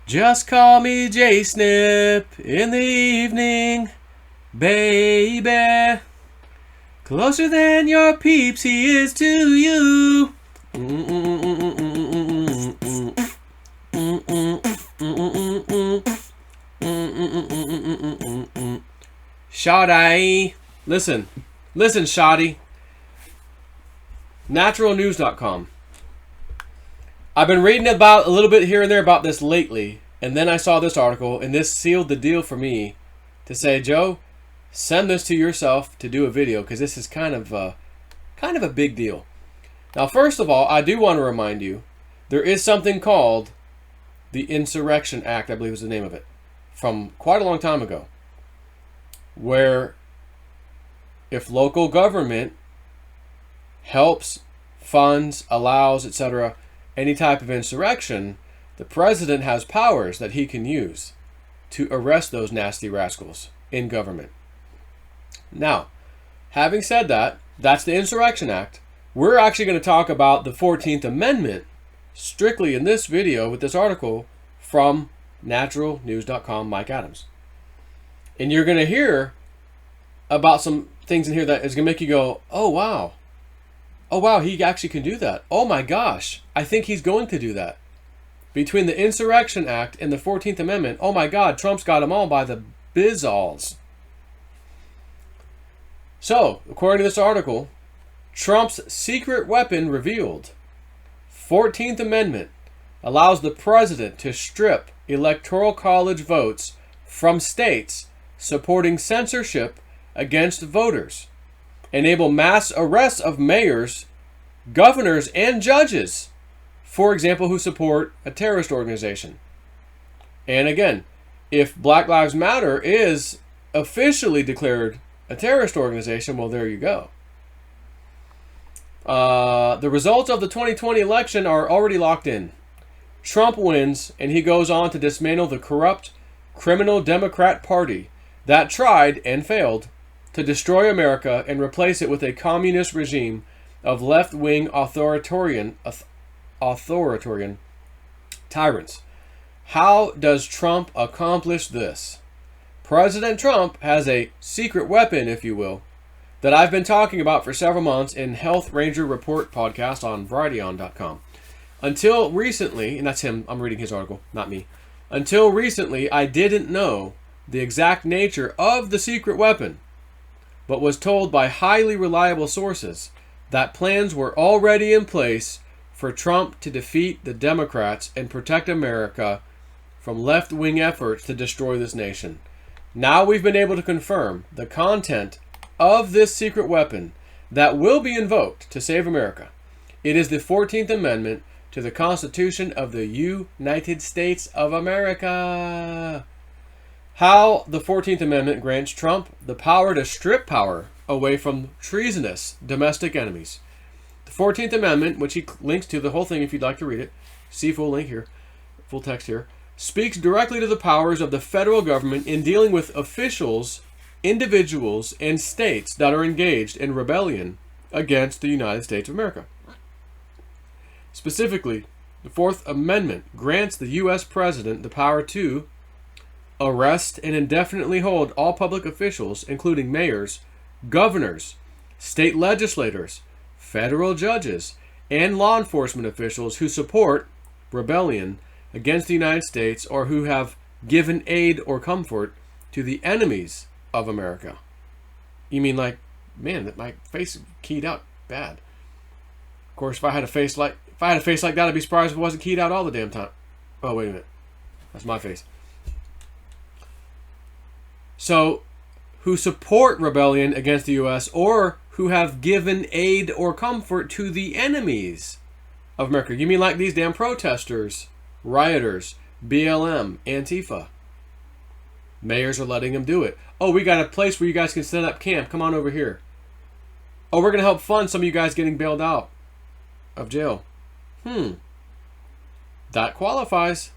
Just call me J-Snip in the evening, baby. Closer than your peeps he is to you. Shoddy. Listen, Shoddy. Naturalnews.com. I've been reading about a little bit here and there about this lately, and then I saw this article, and this sealed the deal for me to say, Joe, send this to yourself to do a video, because this is kind of a big deal. Now, first of all, I do want to remind you, there is something called the Insurrection Act, I believe is the name of it, from quite a long time ago, where if local government helps, funds, allows, etc., any type of insurrection, the president has powers that he can use to arrest those nasty rascals in government. Now, having said that, that's the Insurrection Act. We're actually going to talk about the 14th Amendment strictly in this video with this article from naturalnews.com, Mike Adams. And you're going to hear about some things in here that is going to make you go, oh, wow. Oh, wow, he actually can do that. Oh, my gosh, I think he's going to do that. Between the Insurrection Act and the 14th Amendment, oh, my God, Trump's got them all by the bizzalls. So, according to this article, Trump's secret weapon revealed. 14th Amendment allows the president to strip electoral college votes from states supporting censorship against voters, enable mass arrests of mayors, governors, and judges, for example, who support a terrorist organization. And again, if Black Lives Matter is officially declared a terrorist organization, well, there you go. The results of the 2020 election are already locked in. Trump wins, and he goes on to dismantle the corrupt, criminal Democrat Party that tried and failed to destroy America and replace it with a communist regime of left-wing authoritarian tyrants. How does Trump accomplish this? President Trump has a secret weapon, if you will, that I've been talking about for several months in Health Ranger Report podcast on Varieon.com. Until recently, and that's him, I'm reading his article, not me. Until recently, I didn't know the exact nature of the secret weapon, but was told by highly reliable sources that plans were already in place for Trump to defeat the Democrats and protect America from left-wing efforts to destroy this nation. Now we've been able to confirm the content of this secret weapon that will be invoked to save America. It is the 14th Amendment to the Constitution of the United States of America. How the 14th Amendment grants Trump the power to strip power away from treasonous domestic enemies. The 14th Amendment, which he links to the whole thing if you'd like to read it, see full link here, full text here, speaks directly to the powers of the federal government in dealing with officials, individuals, and states that are engaged in rebellion against the United States of America. Specifically, the Fourth Amendment grants the U.S. President the power to arrest and indefinitely hold all public officials, including mayors, governors, state legislators, federal judges, and law enforcement officials who support rebellion against the United States or who have given aid or comfort to the enemies of America. You mean like, man, that my face keyed out bad. Of course, if I had a face like that, I'd be surprised if it wasn't keyed out all the damn time. Oh, wait a minute. That's my face. So, who support rebellion against the U.S. or who have given aid or comfort to the enemies of America. You mean like these damn protesters, rioters, BLM, Antifa? Mayors are letting them do it. Oh, we got a place where you guys can set up camp. Come on over here. Oh, we're going to help fund some of you guys getting bailed out of jail. That qualifies.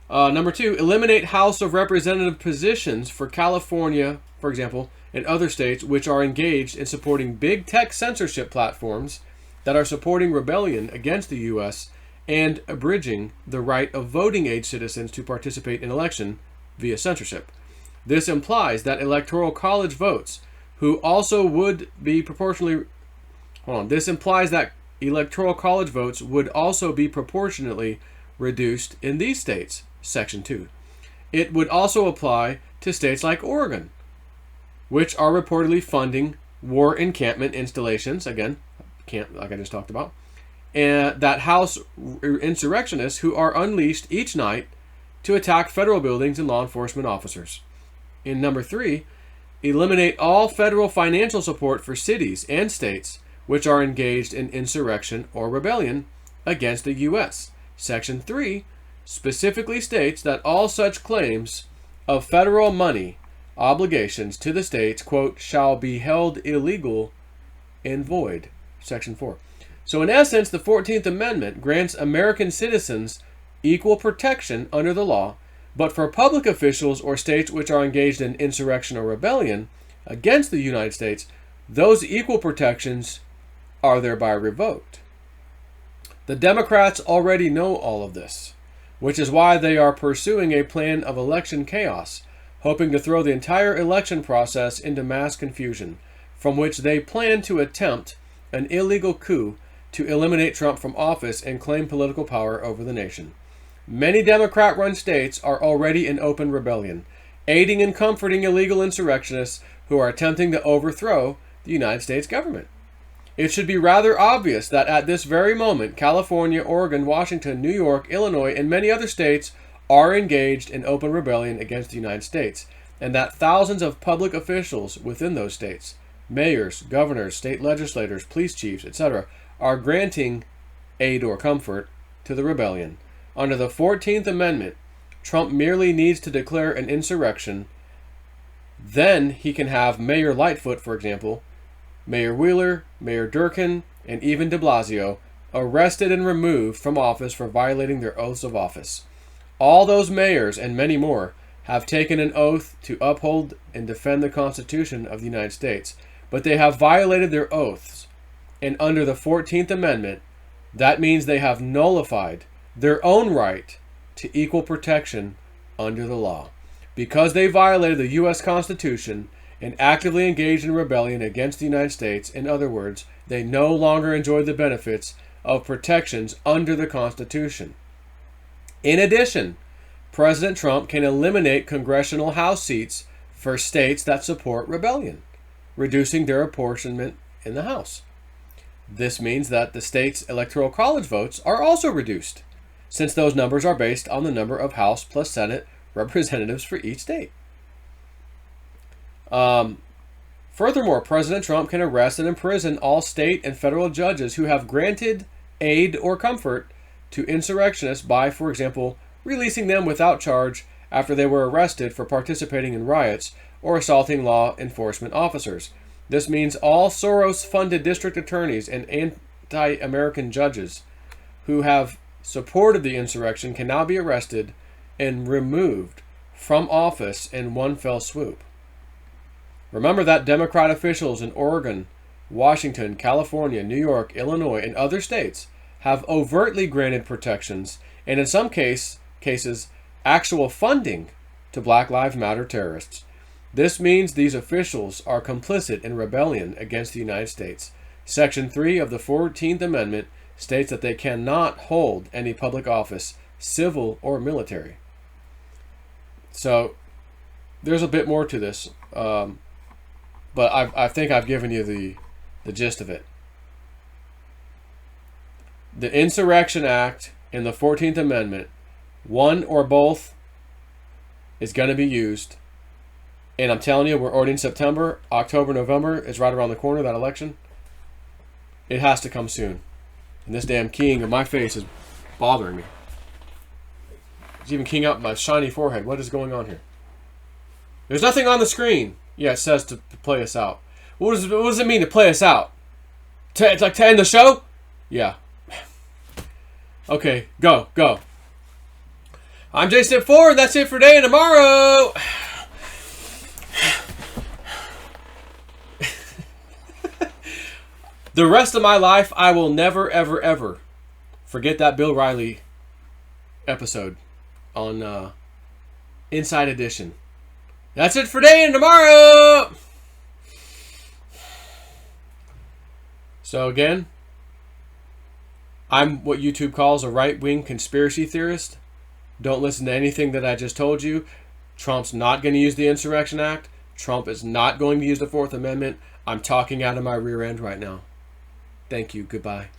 Number 2, eliminate House of Representative positions for California, for example, and other states which are engaged in supporting big tech censorship platforms that are supporting rebellion against the U.S. and abridging the right of voting-age citizens to participate in election via censorship. This implies that electoral college votes who also would be proportionally This implies that electoral college votes would also be proportionately reduced in these states, Section 2. It would also apply to states like Oregon, which are reportedly funding war encampment installations, again, like I just talked about, and that house insurrectionists who are unleashed each night to attack federal buildings and law enforcement officers. In number 3, eliminate all federal financial support for cities and states which are engaged in insurrection or rebellion against the U.S. Section 3 specifically states that all such claims of federal money obligations to the states, quote, shall be held illegal and void. Section 4. So in essence, the 14th Amendment grants American citizens equal protection under the law, but for public officials or states which are engaged in insurrection or rebellion against the United States, those equal protections are thereby revoked. The Democrats already know all of this, which is why they are pursuing a plan of election chaos, hoping to throw the entire election process into mass confusion, from which they plan to attempt an illegal coup to eliminate Trump from office and claim political power over the nation. Many Democrat-run states are already in open rebellion, aiding and comforting illegal insurrectionists who are attempting to overthrow the United States government. It should be rather obvious that at this very moment, California, Oregon, Washington, New York, Illinois, and many other states are engaged in open rebellion against the United States, and that thousands of public officials within those states, mayors, governors, state legislators, police chiefs, etc., are granting aid or comfort to the rebellion. Under the 14th Amendment, Trump merely needs to declare an insurrection. Then he can have Mayor Lightfoot, for example, Mayor Wheeler, Mayor Durkin, and even de Blasio arrested and removed from office for violating their oaths of office. All those mayors and many more have taken an oath to uphold and defend the Constitution of the United States, but they have violated their oaths. And under the 14th Amendment, that means they have nullified their own right to equal protection under the law. Because they violated the U.S. Constitution and actively engaged in rebellion against the United States, in other words, they no longer enjoy the benefits of protections under the Constitution. In addition, President Trump can eliminate congressional House seats for states that support rebellion, reducing their apportionment in the House. This means that the state's electoral college votes are also reduced, since those numbers are based on the number of House plus Senate representatives for each state. Furthermore, President Trump can arrest and imprison all state and federal judges who have granted aid or comfort to insurrectionists by, for example, releasing them without charge after they were arrested for participating in riots or assaulting law enforcement officers. This means all Soros-funded district attorneys and anti-American judges who have supported the insurrection can now be arrested and removed from office in one fell swoop. Remember that Democrat officials in Oregon, Washington, California, New York, Illinois, and other states have overtly granted protections and in some cases actual funding to Black Lives Matter terrorists. This means these officials are complicit in rebellion against the United States. Section 3 of the 14th Amendment states that they cannot hold any public office, civil or military. So there's a bit more to this, but I think I've given you the gist of it. The Insurrection Act and the 14th Amendment, one or both, is going to be used. And I'm telling you, we're already in September. October, November is right around the corner, that election. It has to come soon. And this damn keying of my face is bothering me. It's even keying out my shiny forehead. What is going on here? There's nothing on the screen. Yeah, it says to play us out. What does it mean to play us out? It's like to end the show? Yeah. Okay, go. I'm Jason Ford, and that's it for today and tomorrow. The rest of my life, I will never, ever, ever Forget that Bill Riley episode on Inside Edition. That's it for today and tomorrow. So again, I'm what YouTube calls a right-wing conspiracy theorist. Don't listen to anything that I just told you. Trump's not going to use the Insurrection Act. Trump is not going to use the Fourth Amendment. I'm talking out of my rear end right now. Thank you. Goodbye.